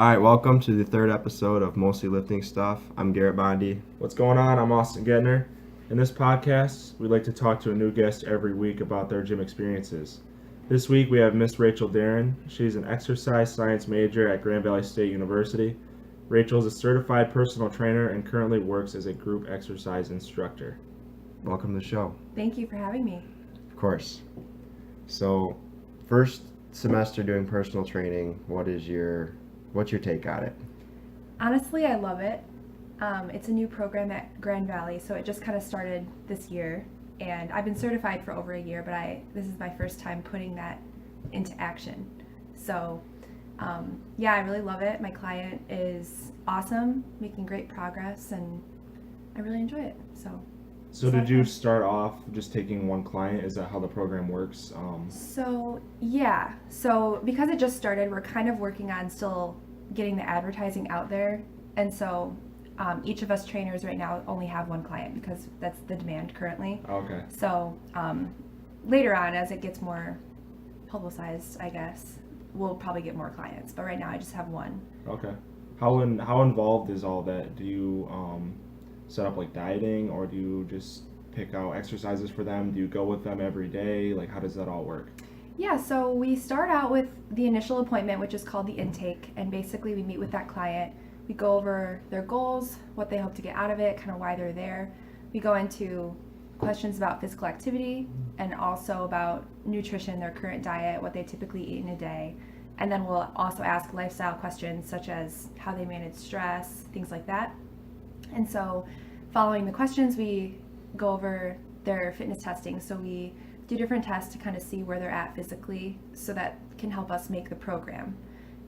All right, welcome to the third episode of Mostly Lifting Stuff. I'm Garrett Bondi. What's going on? I'm Austin Gedner. In this podcast, we like to talk to a new guest every week about their gym experiences. This week, we have Miss Rachel Darin. She's an exercise science major at Grand Valley State University. Rachel is a certified personal trainer and currently works as a group exercise instructor. Welcome to the show. Thank you for having me. Of course. So, first semester doing personal training, what's your take on it? Honestly, I love it. It's a new program at Grand Valley, so it just kind of started this year, and I've been certified for over a year, but this is my first time putting that into action. So, yeah, I really love it. My client is awesome, making great progress, and I really enjoy it. So did you start off just taking one client? Is that how the program works? So because it just started, we're kind of working on still getting the advertising out there, and so each of us trainers right now only have one client because that's the demand currently. Okay. So later on, as it gets more publicized, I guess, we'll probably get more clients, but right now I just have one. Okay. How involved is all that? Do you set up like dieting, or do you just pick out exercises for them? Do you go with them every day? Like, how does that all work? Yeah, so we start out with the initial appointment, which is called the intake, and basically we meet with that client. We go over their goals, what they hope to get out of it, kind of why they're there. We go into questions about physical activity and also about nutrition, their current diet, what they typically eat in a day. And then we'll also ask lifestyle questions such as how they manage stress, things like that. And so following the questions, we go over their fitness testing. So we do different tests to kind of see where they're at physically, so that can help us make the program.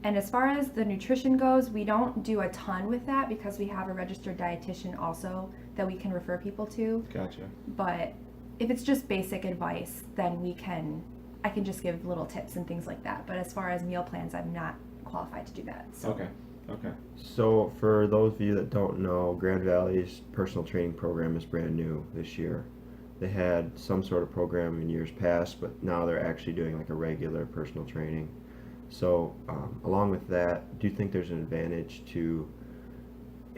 And as far as the nutrition goes, we don't do a ton with that because we have a registered dietitian also that we can refer people to. Gotcha. But if it's just basic advice, then I can just give little tips and things like that. But as far as meal plans, I'm not qualified to do that. So. Okay. So, for those of you that don't know, Grand Valley's personal training program is brand new this year. They had some sort of program in years past, but now they're actually doing like a regular personal training. So, along with that, do you think there's an advantage to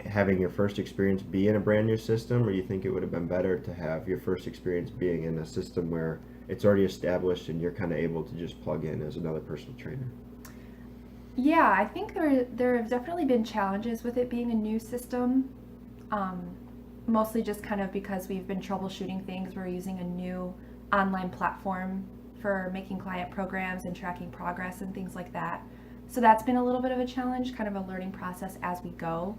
having your first experience be in a brand new system, or do you think it would have been better to have your first experience being in a system where it's already established and you're kind of able to just plug in as another personal trainer? Yeah, I think there have definitely been challenges with it being a new system, mostly just kind of because we've been troubleshooting things. We're using a new online platform for making client programs and tracking progress and things like that. So that's been a little bit of a challenge, kind of a learning process as we go.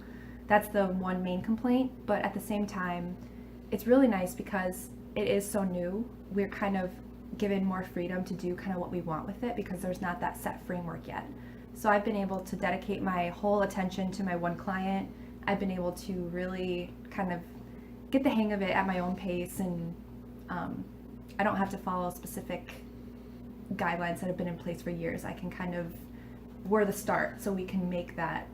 That's the one main complaint, but at the same time, it's really nice because it is so new. We're kind of given more freedom to do kind of what we want with it because there's not that set framework yet. So I've been able to dedicate my whole attention to my one client. I've been able to really kind of get the hang of it at my own pace, and I don't have to follow specific guidelines that have been in place for years. I can kind of, we're the start, so we can make that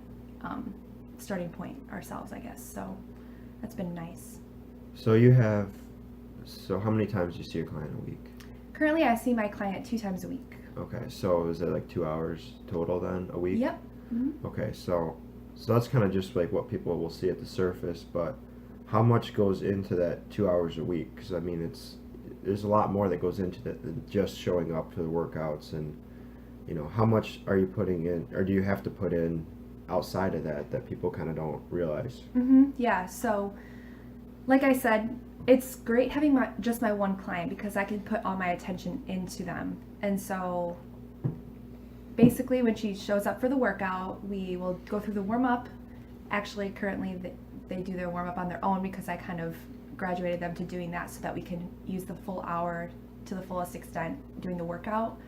starting point ourselves, I guess. So that's been nice. So how many times do you see a client a week? Currently, I see my client 2 times a week. Okay, so is it like 2 hours total then a week? Yep. Mm-hmm. Okay, so that's kind of just like what people will see at the surface, but how much goes into that 2 hours a week? Because I mean, there's a lot more that goes into that than just showing up to the workouts, and how much are you putting in, or do you have to put in outside of that people kind of don't realize? Mm-hmm. Yeah. So, like I said, it's great having just my one client because I can put all my attention into them. And so basically when she shows up for the workout, we will go through the warm-up. Actually, currently they do their warm-up on their own because I kind of graduated them to doing that so that we can use the full hour to the fullest extent doing the workout.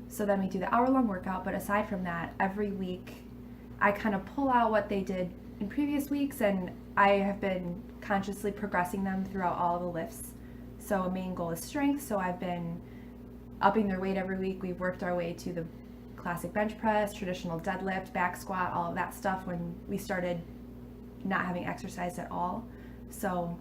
So then we do the hour-long workout, but aside from that, every week I kind of pull out what they did in previous weeks, and I have been consciously progressing them throughout all the lifts. So a main goal is strength, so I've been upping their weight every week. We've worked our way to the classic bench press, traditional deadlift, back squat, all of that stuff when we started not having exercise at all. So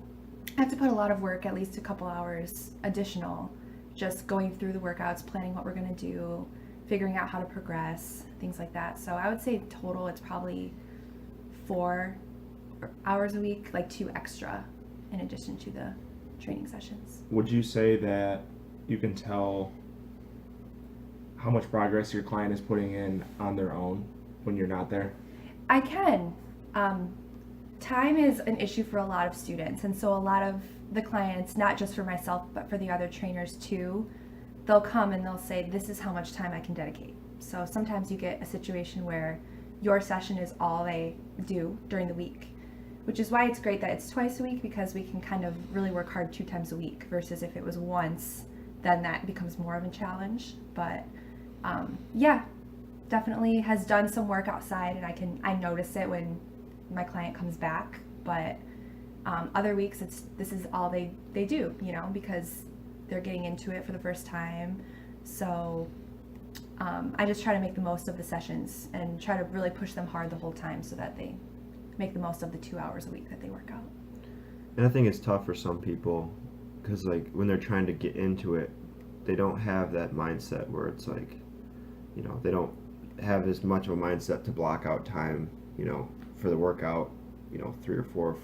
I have to put a lot of work, at least a couple hours additional, just going through the workouts, planning what we're going to do, figuring out how to progress, things like that. So I would say total it's probably 4 hours a week, like 2 extra in addition to the training sessions. Would you say that you can tell how much progress your client is putting in on their own when you're not there? I can. Time is an issue for a lot of students, and so a lot of the clients, not just for myself but for the other trainers too, they'll come and they'll say, this is how much time I can dedicate. So sometimes you get a situation where your session is all they do during the week, which is why it's great that it's twice a week, because we can kind of really work hard 2 times a week versus if it was once, then that becomes more of a challenge. But yeah, definitely has done some work outside, and I notice it when my client comes back. But other weeks this is all they do, because they're getting into it for the first time. So I just try to make the most of the sessions and try to really push them hard the whole time so that they make the most of the 2 hours a week that they work out. And I think it's tough for some people because like when they're trying to get into it, they don't have that mindset where it's like, they don't have as much of a mindset to block out time, for the workout, 3 or 4,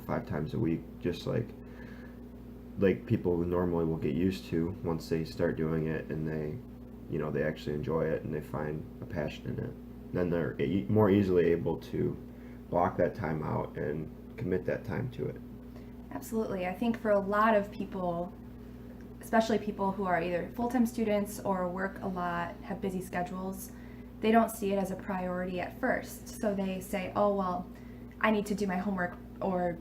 5 times a week, just like people who normally will get used to once they start doing it and they actually enjoy it and they find a passion in it. Then they're more easily able to block that time out and commit that time to it. Absolutely. I think for a lot of people, especially people who are either full-time students or work a lot, have busy schedules, they don't see it as a priority at first. So they say, oh, well, I need to do my homework or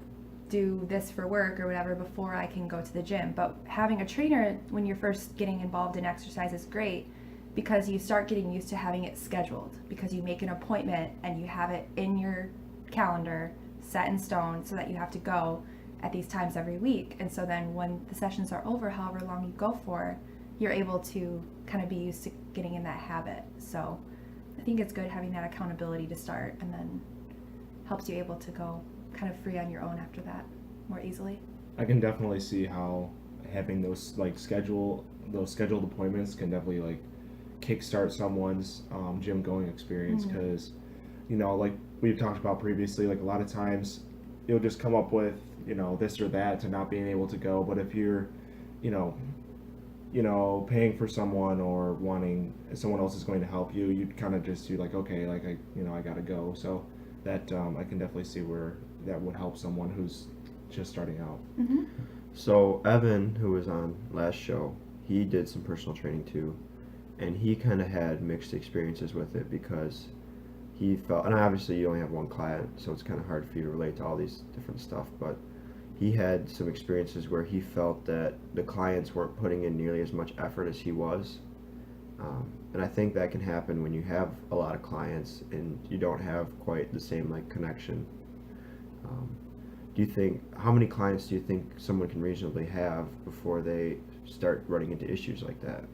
do this for work or whatever before I can go to the gym. But having a trainer when you're first getting involved in exercise is great, because you start getting used to having it scheduled, because you make an appointment and you have it in your calendar set in stone so that you have to go at these times every week. And so then when the sessions are over, however long you go for, you're able to kind of be used to getting in that habit. So I think it's good having that accountability to start, and then helps you able to go kind of free on your own after that more easily. I can definitely see how having those scheduled appointments can definitely kickstart someone's gym going experience, because like we've talked about previously, a lot of times you'll just come up with this or that to not being able to go. But if you're paying for someone or wanting someone else is going to help you, you'd kind of just do okay, I gotta go. So that I can definitely see where that would help someone who's just starting out. Mm-hmm. So Evan, who was on last show, he did some personal training too, and he kind of had mixed experiences with it, because he felt, and obviously you only have one client, so it's kind of hard for you to relate to all these different stuff, but he had some experiences where he felt that the clients weren't putting in nearly as much effort as he was. And I think that can happen when you have a lot of clients and you don't have quite the same connection. Do you think, how many clients do you think someone can reasonably have before they start running into issues like that?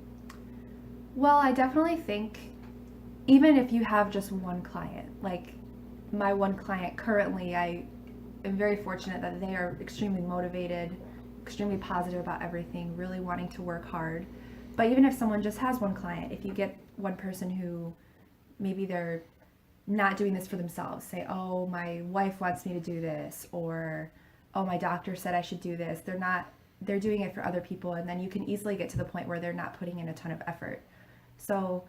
Well, I definitely think even if you have just one client, like my one client currently, I am very fortunate that they are extremely motivated, extremely positive about everything, really wanting to work hard. But even if someone just has one client, if you get one person who maybe they're not doing this for themselves, say, oh, my wife wants me to do this, or oh, my doctor said I should do this, they're doing it for other people, and then you can easily get to the point where they're not putting in a ton of effort. So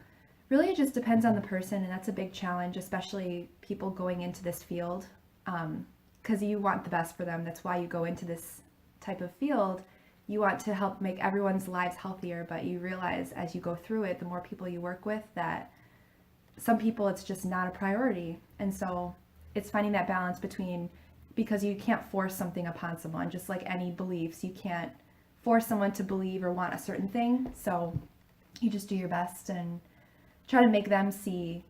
really it just depends on the person, and that's a big challenge, especially people going into this field, because you want the best for them. That's why you go into this type of field. You want to help make everyone's lives healthier, but you realize as you go through it, the more people you work with, that some people it's just not a priority. And so it's finding that balance between, because you can't force something upon someone, just like any beliefs. You can't force someone to believe or want a certain thing. So you just do your best and try to make them see,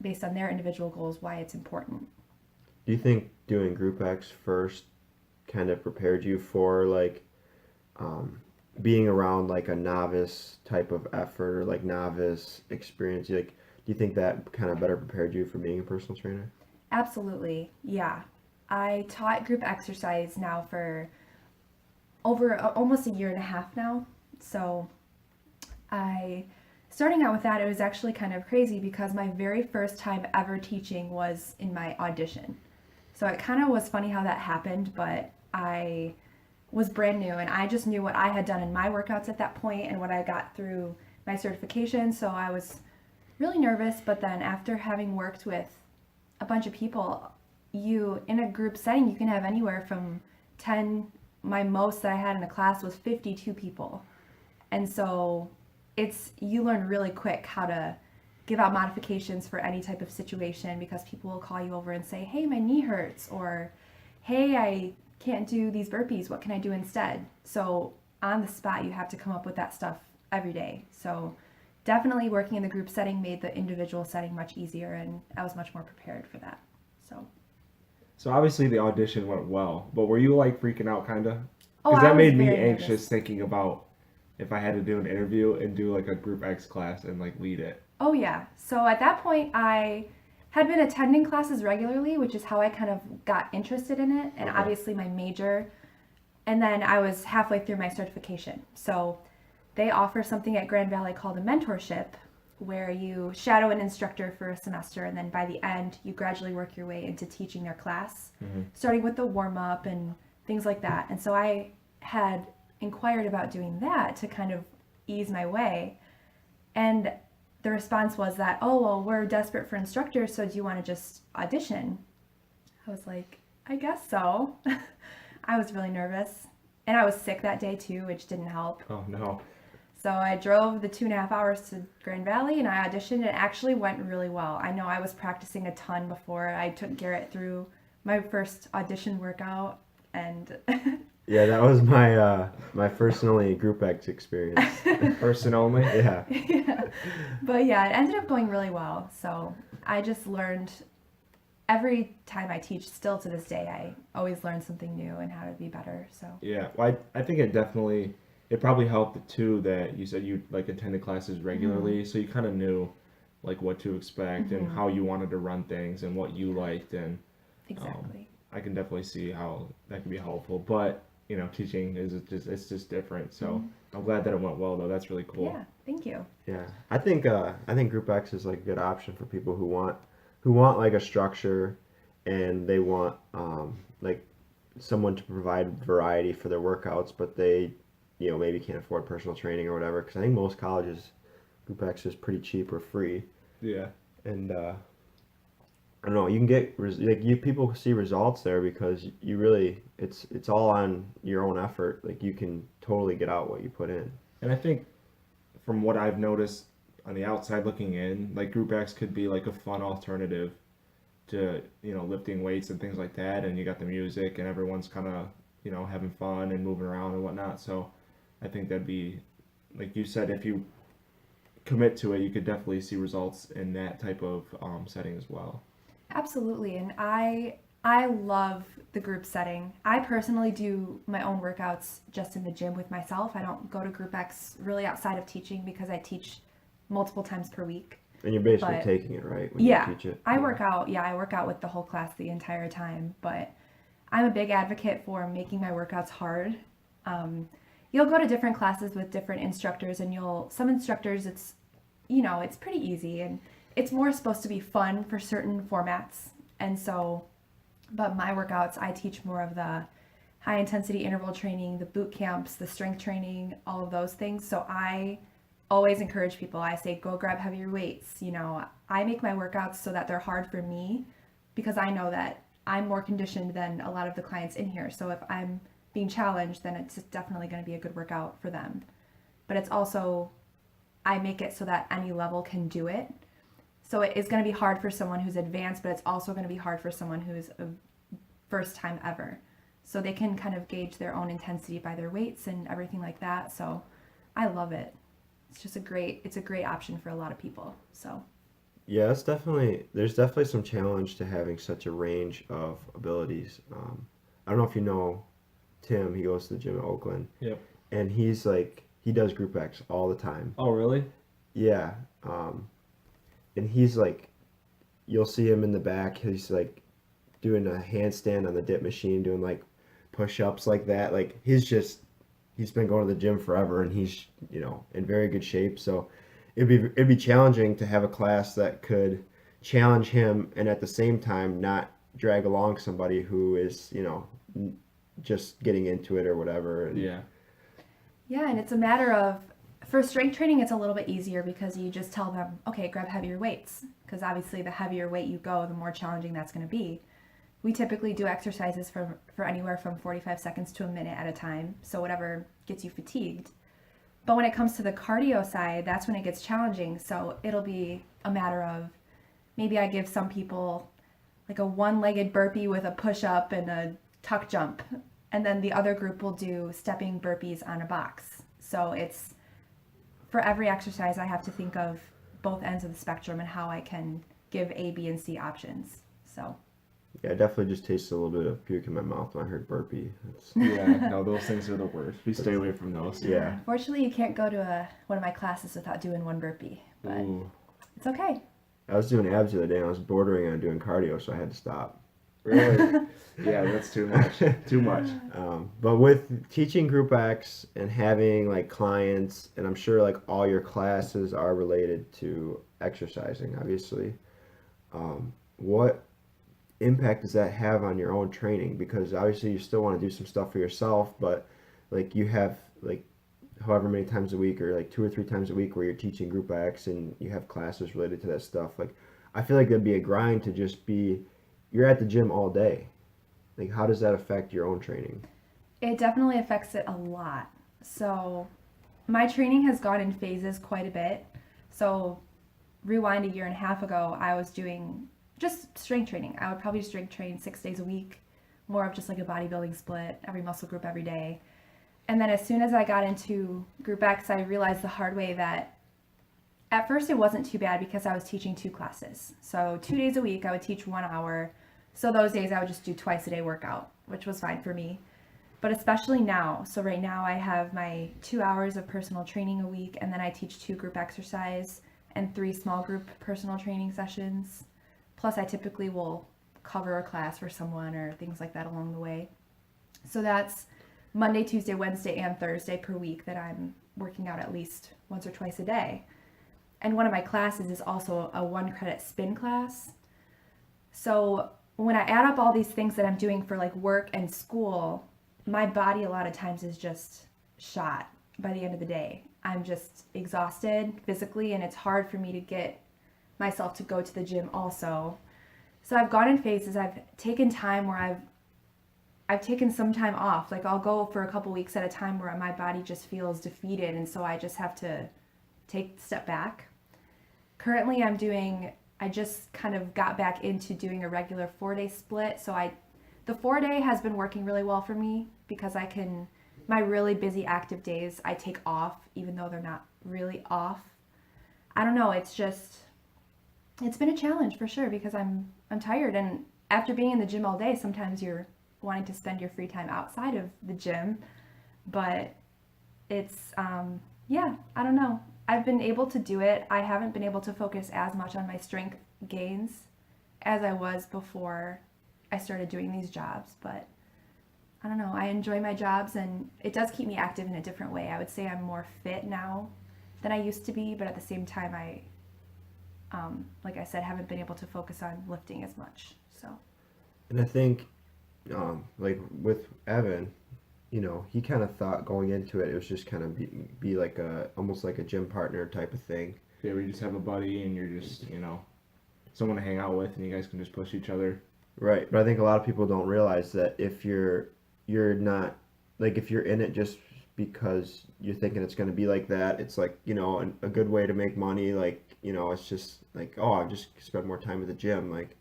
based on their individual goals, why it's important. Do you think doing Group X first kind of prepared you for being around a novice type of effort or novice experience? Do you think that kind of better prepared you for being a personal trainer? Absolutely, yeah. I taught group exercise now for over almost a year and a half now. So I starting out with that, it was actually kind of crazy because my very first time ever teaching was in my audition. So it kind of was funny how that happened, but I was brand new and I just knew what I had done in my workouts at that point and what I got through my certification. So I was really nervous, but then after having worked with a bunch of people, you in a group setting, you can have anywhere from 10, my most that I had in a class was 52 people. And so you learn really quick how to give out modifications for any type of situation because people will call you over and say, hey, my knee hurts, or hey, I can't do these burpees, what can I do instead? So on the spot, you have to come up with that stuff every day. So definitely working in the group setting made the individual setting much easier, and I was much more prepared for that. So obviously the audition went well, but were you like freaking out kind of? Oh, Because I that was made me very anxious nervous. thinking about if I had to do an interview and do like a Group X class and like lead it. Oh yeah. So at that point, I had been attending classes regularly, which is how I kind of got interested in it, and Okay. obviously my major. And then I was halfway through my certification. So they offer something at Grand Valley called a mentorship, where you shadow an instructor for a semester, and then by the end, you gradually work your way into teaching their class, starting with the warm up and things like that. And so I had inquired about doing that to kind of ease my way. And the response was that, oh, well, we're desperate for instructors, so do you want to just audition? I was like, I guess so. I was really nervous. And I was sick that day too, which didn't help. Oh no. So I drove the 2.5 hours to Grand Valley and I auditioned, and it actually went really well. I know I was practicing a ton before. I took Garrett through my first audition workout, and Yeah, that was my first and only Group X experience. Person only? Yeah. yeah. But yeah, it ended up going really well. So I just learned every time I teach, still to this day, I always learn something new and how to be better. So Yeah. Well, I think it probably helped too that you said you like attended classes regularly, so you kind of knew like what to expect and how you wanted to run things and what you liked, and exactly. I can definitely see how that can be helpful. But you know, teaching is just it's just different. So I'm glad that it went well though. That's really cool. Yeah, thank you. Yeah, I think Group X is like a good option for people who want like a structure, and they want like someone to provide variety for their workouts, but they maybe can't afford personal training or whatever. Because I think most colleges Group X is pretty cheap or free, Yeah. and I don't know, you can get like people see results there because you really it's all on your own effort. Like you can totally get out what you put in. And I think from what I've noticed on the outside looking in, like Group X could be like a fun alternative to, lifting weights and things like that. And you got the music and everyone's kind of, having fun and moving around and whatnot. So I think that'd be, like you said, if you commit to it, you could definitely see results in that type of setting as well. Absolutely, and I love the group setting. I personally do my own workouts just in the gym with myself. I don't go to Group X really outside of teaching because I teach multiple times per week. And you're basically But- taking it, right, when Yeah, you teach it. I work out with the whole class the entire time, but I'm a big advocate for making my workouts hard. You'll go to different classes with different instructors, and some instructors it's pretty easy, and it's more supposed to be fun for certain formats. And so, but my workouts, I teach more of the high intensity interval training, the boot camps, the strength training, all of those things. So I always encourage people. I say, go grab heavier weights. I make my workouts so that they're hard for me because I know that I'm more conditioned than a lot of the clients in here. So if I'm being challenged, then it's definitely going to be a good workout for them. But it's also, I make it so that any level can do it. So it is going to be hard for someone who's advanced, but it's also going to be hard for someone who's a first time ever. So they can kind of gauge their own intensity by their weights and everything like that. So I love it. It's a great option for a lot of people. So Yeah, there's definitely some challenge to having such a range of abilities. I don't know if you know Tim. He goes to the gym at Oakland. Yep. And he does Group X all the time. Oh, really? Yeah. And he's like, you'll see him in the back. He's like doing a handstand on the dip machine, doing like push-ups like that. Like he's been going to the gym forever, and he's in very good shape. So it'd be challenging to have a class that could challenge him and at the same time not drag along somebody who is, just getting into it or whatever. And Yeah. Yeah, and it's a matter of, for strength training, it's a little bit easier because you just tell them, okay, grab heavier weights. Because obviously, the heavier weight you go, the more challenging that's going to be. We typically do exercises for anywhere from 45 seconds to a minute at a time, so whatever gets you fatigued. But when it comes to the cardio side, that's when it gets challenging. So it'll be a matter of maybe I give some people like a one-legged burpee with a push-up and a tuck jump, and then the other group will do stepping burpees on a box. So it's for every exercise I have to think of both ends of the spectrum and how I can give A, B, and C options. So yeah, I definitely just tasted a little bit of puke in my mouth when I heard burpee. Yeah, no, those things are the worst. We stay away from those. Yeah. Unfortunately, you can't go to one of my classes without doing one burpee, but Ooh. it's okay. I was doing abs the other day and I was bordering on doing cardio, so I had to stop. Really? Yeah, that's too much. Too much. But with teaching group X and having like clients, and I'm sure like all your classes are related to exercising, obviously. What impact does that have on your own training? Because obviously you still want to do some stuff for yourself, but like you have like however many times a week or like 2 or 3 times a week where you're teaching group X and you have classes related to that stuff. Like I feel like it'd be a grind to just be you're at the gym all day. Like how does that affect your own training? It definitely affects it a lot. So my training has gone in phases quite a bit. So rewind a year and a half ago, I was doing just strength training. I would probably strength train 6 days a week, more of just like a bodybuilding split, every muscle group every day. And then as soon as I got into Group X, I realized the hard way that at first it wasn't too bad because I was teaching 2 classes. So 2 days a week, I would teach 1 hour. So those days I would just do twice a day workout, which was fine for me. But especially now, so right now I have my 2 hours of personal training a week, and then I teach 2 group exercise and 3 small group personal training sessions. Plus I typically will cover a class for someone or things like that along the way. So that's Monday, Tuesday, Wednesday, and Thursday per week that I'm working out at least once or twice a day. And one of my classes is also a 1-credit spin class. So when I add up all these things that I'm doing for like work and school, my body a lot of times is just shot by the end of the day. I'm just exhausted physically, and it's hard for me to get myself to go to the gym also. So I've gone in phases. I've taken time where I've taken some time off. Like I'll go for a couple weeks at a time where my body just feels defeated, and so I just have to take a step back. Currently I just kind of got back into doing a regular 4-day split. So the 4-day has been working really well for me because my really busy active days I take off even though they're not really off. I don't know, it's been a challenge for sure because I'm tired, and after being in the gym all day, sometimes you're wanting to spend your free time outside of the gym, but it's I don't know. I've been able to do it. I haven't been able to focus as much on my strength gains as I was before I started doing these jobs, but I don't know. I enjoy my jobs, and it does keep me active in a different way. I would say I'm more fit now than I used to be, but at the same time I like I said, haven't been able to focus on lifting as much. So And I think like with Evan, he kind of thought going into it was just kind of be like almost like a gym partner type of thing. Yeah, where you just have a buddy and you're just, someone to hang out with, and you guys can just push each other. Right, but I think a lot of people don't realize that if you're not like if you're in it just because you're thinking it's going to be like that, it's like a good way to make money. Like it's just like, oh, I just spend more time at the gym. Like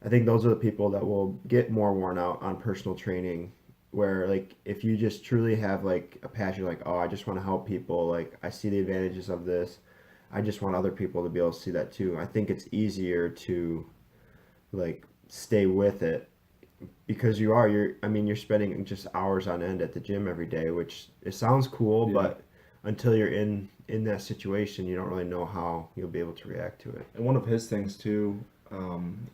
I think those are the people that will get more worn out on personal training. Where like if you just truly have like a passion, like, oh, I just want to help people. Like I see the advantages of this. I just want other people to be able to see that too. I think it's easier to like stay with it because you're spending just hours on end at the gym every day, which it sounds cool, Yeah. but until you're in that situation, you don't really know how you'll be able to react to it. And one of his things too,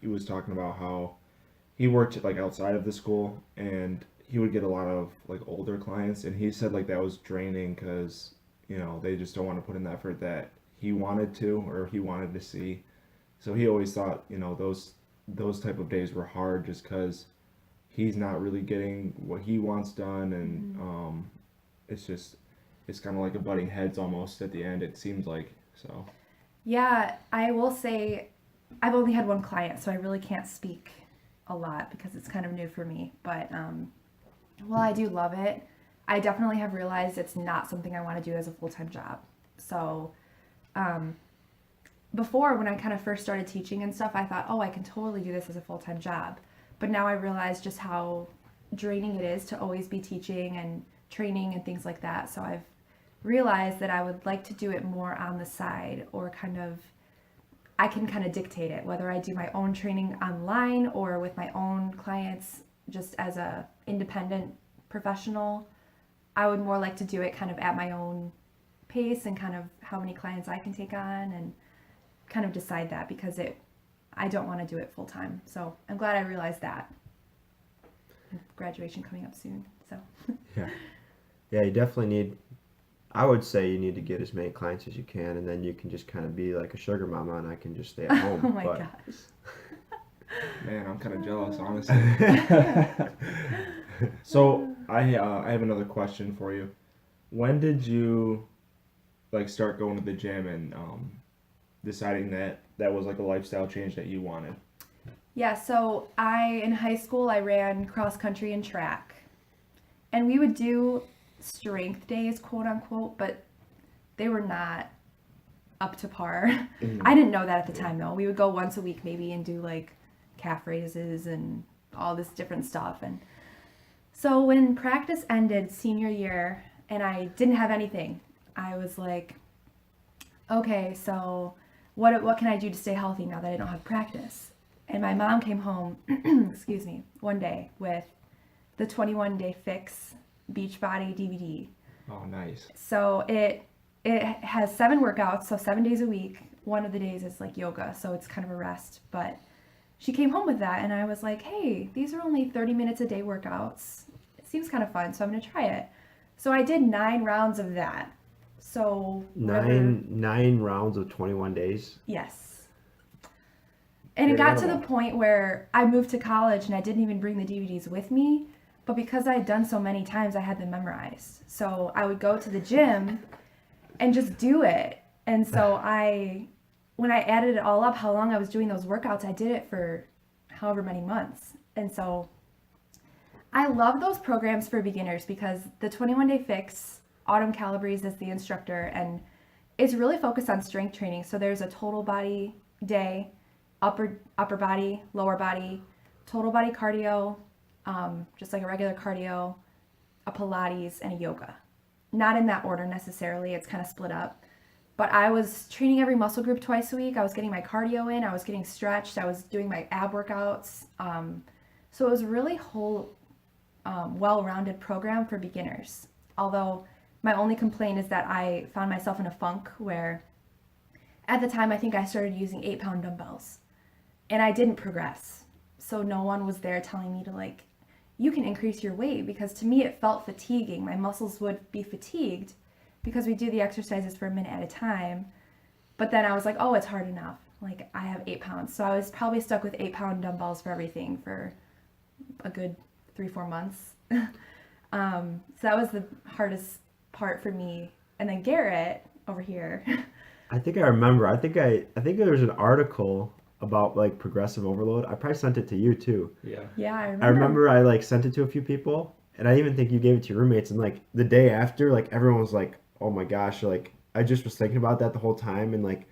he was talking about how he worked like outside of the school, and he would get a lot of like older clients, and he said like that was draining because they just don't want to put in the effort that he wanted to or he wanted to see. So he always thought, those type of days were hard just because he's not really getting what he wants done, and it's kind of like a butting heads almost at the end, it seems like. So Yeah, I will say I've only had one client, so I really can't speak a lot because it's kind of new for me. But while I do love it, I definitely have realized it's not something I want to do as a full-time job. So before, when I kind of first started teaching and stuff, I thought, oh, I can totally do this as a full-time job. But now I realize just how draining it is to always be teaching and training and things like that. So I've realized that I would like to do it more on the side, or I can kind of dictate it, whether I do my own training online or with my own clients just as a independent professional. I would more like to do it kind of at my own pace and kind of how many clients I can take on, and kind of decide that, because I don't want to do it full time. So I'm glad I realized that. Graduation coming up soon, so. Yeah, you definitely need, I would say you need to get as many clients as you can, and then you can just kind of be like a sugar mama and I can just stay at home. Oh my gosh. man, I'm kind of jealous, honestly. So I have another question for you. When did you start going to the gym and deciding that was like a lifestyle change that you wanted? Yeah, so in high school, I ran cross country and track. And we would do strength days, quote unquote, but they were not up to par. I didn't know that at the time, though. We would go once a week maybe and do like calf raises and all this different stuff. And so when practice ended senior year and I didn't have anything, I was like, okay, so what can I do to stay healthy now that I don't have practice? And my mom came home, excuse me, one day with the 21 Day Fix Beachbody DVD. Oh, nice. So it has 7 workouts, so 7 days a week. One of the days is like yoga, so it's kind of a rest. But she came home with that, and I was like, hey, these are only 30 minutes a day workouts. It seems kind of fun, so I'm going to try it. So I did 9 rounds of that. So nine rounds of 21 days? Yes. And it got to the point where I moved to college and I didn't even bring the DVDs with me. But because I had done so many times, I had them memorized. So I would go to the gym and just do it. And so when I added it all up, how long I was doing those workouts, I did it for however many months. And so I love those programs for beginners, because the 21 Day Fix, Autumn Calabrese is the instructor, and it's really focused on strength training. So there's a total body day, upper body, lower body, total body cardio, just like a regular cardio, a Pilates, and a yoga. Not in that order necessarily, it's kind of split up. But I was training every muscle group twice a week. I was getting my cardio in, I was getting stretched, I was doing my ab workouts. So it was a really whole, well-rounded program for beginners. Although my only complaint is that I found myself in a funk where at the time I think I started using 8-pound dumbbells and I didn't progress. So no one was there telling me to you can increase your weight, because to me it felt fatiguing. My muscles would be fatigued because we do the exercises for a minute at a time. But then I was like, oh, it's hard enough. I have 8 pounds. So I was probably stuck with 8-pound dumbbells for everything for a good 3-4 months. So that was the hardest part for me. And then Garrett over here. I think I remember. I think there was an article about progressive overload. I probably sent it to you too. Yeah, I remember. I remember I sent it to a few people, and I even think you gave it to your roommates, and the day after, everyone was like, oh my gosh, I just was thinking about that the whole time, and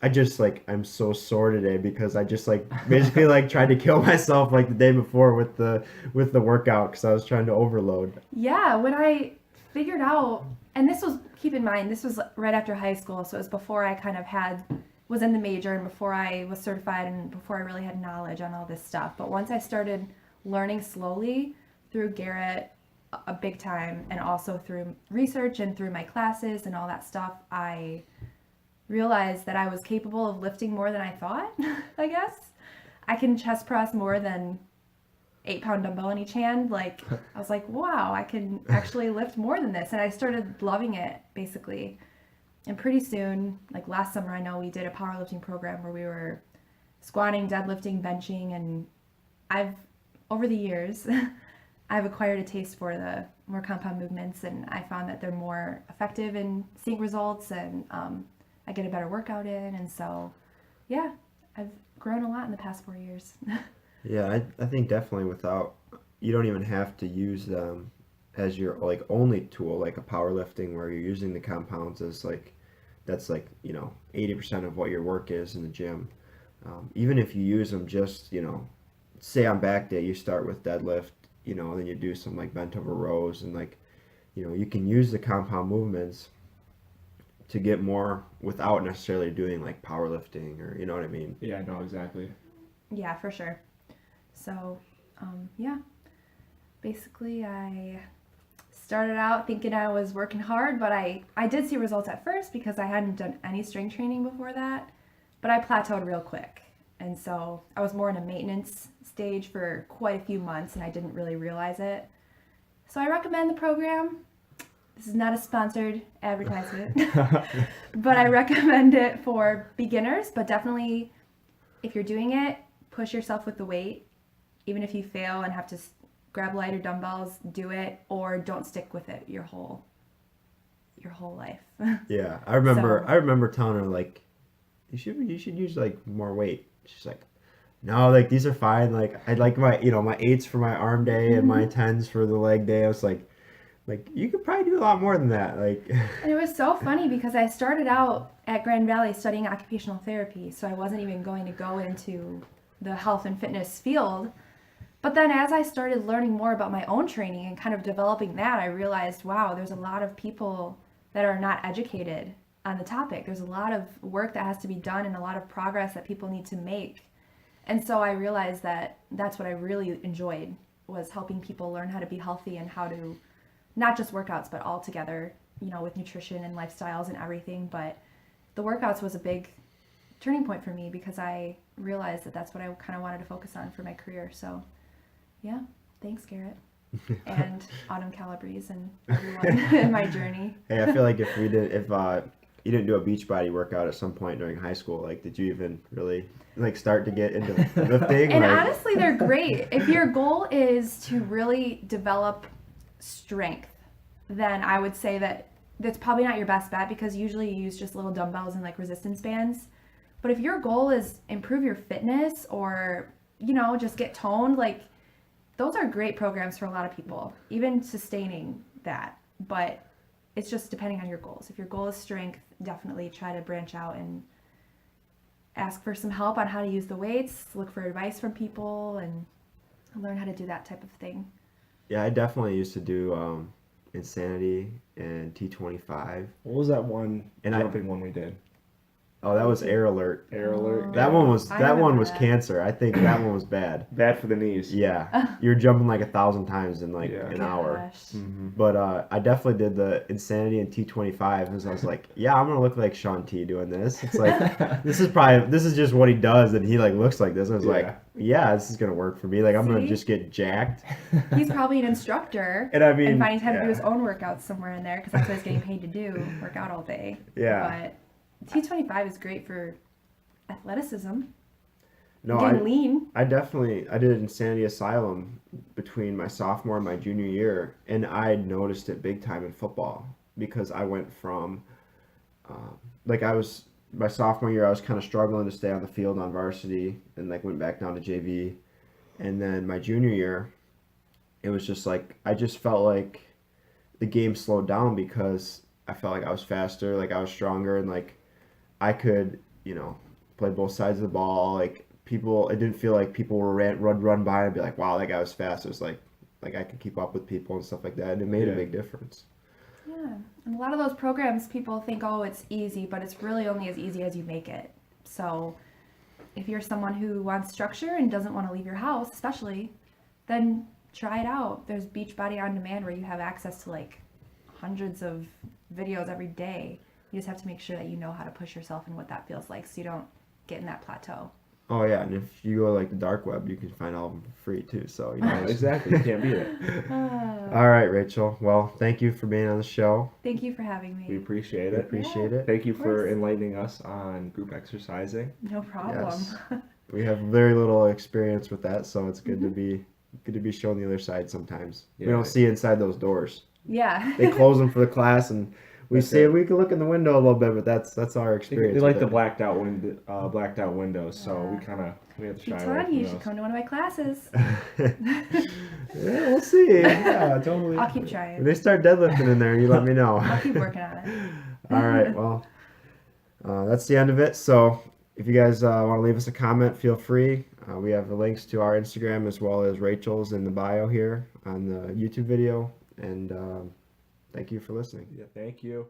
I just I'm so sore today because I just basically tried to kill myself the day before with the workout because I was trying to overload. Yeah, when I figured out, and keep in mind, this was right after high school, so it was before I kind of was in the major and before I was certified and before I really had knowledge on all this stuff. But once I started learning slowly through Garrett, a big time, and also through research and through my classes and all that stuff, I realized that I was capable of lifting more than I thought, I guess. I can chest press more than 8-pound dumbbell in each hand. I was like, wow, I can actually lift more than this. And I started loving it, basically. And pretty soon, like last summer, I know we did a powerlifting program where we were squatting, deadlifting, benching, and over the years, I've acquired a taste for the more compound movements, and I found that they're more effective in seeing results, and I get a better workout in, and so, yeah, I've grown a lot in the past 4 years. Yeah, I think definitely you don't even have to use them as your like only tool, like a powerlifting where you're using the compounds as like, that's like, 80% of what your work is in the gym. Even if you use them just, say on back day, you start with deadlift, then you do some like bent over rows and like, you can use the compound movements to get more without necessarily doing like powerlifting or, you know what I mean? Yeah, no, exactly. Yeah, for sure. So, yeah, basically I started out thinking I was working hard, but I did see results at first because I hadn't done any strength training before that, but I plateaued real quick. And so I was more in a maintenance stage for quite a few months and I didn't really realize it. So I recommend the program. This is not a sponsored advertisement, but I recommend it for beginners, but definitely if you're doing it, push yourself with the weight. Even if you fail and have to grab lighter dumbbells, do it, or don't stick with it your whole life. Yeah, I remember So- I remember telling her like you should use like more weight. She's like, "No, like these are fine. Like I like my 8s for my arm day and my 10s for the leg day." I was like you could probably do a lot more than that. Like And it was so funny because I started out at Grand Valley studying occupational therapy, so I wasn't even going to go into the health and fitness field. But then as I started learning more about my own training and kind of developing that, I realized, wow, there's a lot of people that are not educated on the topic. There's a lot of work that has to be done and a lot of progress that people need to make. And so I realized that that's what I really enjoyed, was helping people learn how to be healthy and how to not just workouts, but all together, with nutrition and lifestyles and everything. But the workouts was a big turning point for me because I realized that that's what I kind of wanted to focus on for my career. So yeah, thanks Garrett and Autumn Calabrese and everyone in my journey. hey, I feel like if you didn't do a Beachbody workout at some point during high school, like did you even really like start to get into lifting? And Like, honestly, they're great. If your goal is to really develop strength, then I would say that's probably not your best bet because usually you use just little dumbbells and like resistance bands. But if your goal is improve your fitness or, just get toned, like those are great programs for a lot of people, even sustaining that. But it's just depending on your goals. If your goal is strength, definitely try to branch out and ask for some help on how to use the weights, look for advice from people, and learn how to do that type of thing. yeah, I definitely used to do Insanity and T25. What was that one And jumping one we did? Oh, that was Air Alert. Air alert. That one was I that one remember was that. cancer. I think that one was bad. Bad for the knees. Yeah, you're jumping like 1,000 times in like Yeah. an hour. Gosh. Mm-hmm. But I definitely did the Insanity and T25 because I was like, yeah, I'm gonna look like Sean T doing this. It's like this is just what he does, and he like looks like this. I was like, yeah, this is gonna work for me. Like I'm gonna See? just get jacked. He's probably an instructor And I mean, and finding time to do yeah. his own workouts somewhere in there because that's what he's getting paid to do, work out all day. Yeah. But T25 is great for athleticism, No, getting lean. I did Insanity Asylum between my sophomore and my junior year, and I noticed it big time in football because I went from my sophomore year I was kind of struggling to stay on the field on varsity and like went back down to JV, and then my junior year it was just like I just felt like the game slowed down because I felt like I was faster, like I was stronger, and like I could play both sides of the ball. Like people, it didn't feel like people were run by and be like, wow, that guy was fast. It was like I could keep up with people and stuff like that, and it made a big difference. Yeah, and a lot of those programs, people think, oh, it's easy, but it's really only as easy as you make it. So if you're someone who wants structure and doesn't want to leave your house, especially, then try it out. There's Beachbody On Demand where you have access to like hundreds of videos every day. You just have to make sure that you know how to push yourself and what that feels like so you don't get in that plateau. Oh yeah, and if you go like the dark web, you can find all of them for free too. So you know. Exactly, you can't beat it. All right, Rachel. Well, thank you for being on the show. Thank you for having me. We appreciate We it. appreciate it. Thank you Of for course. enlightening us on group exercising. No problem. Yes. We have very little experience with that, so it's good to be shown the other side sometimes. We Yeah. don't see inside those doors. Yeah. They close them for the class, and we That's see it. we can look in the window a little bit, but that's our They experience. like with the it. blacked out windows, so we have to Keep shy away telling from you, you should those. come to one of my classes. Yeah, we'll see. Yeah, totally. I'll keep When trying. they start deadlifting in there, you let me know. I'll keep working on it. All right. Well, that's the end of it. So if you guys want to leave us a comment, feel free. We have the links to our Instagram as well as Rachel's in the bio here on the YouTube video. And thank you for listening. Yeah, thank you.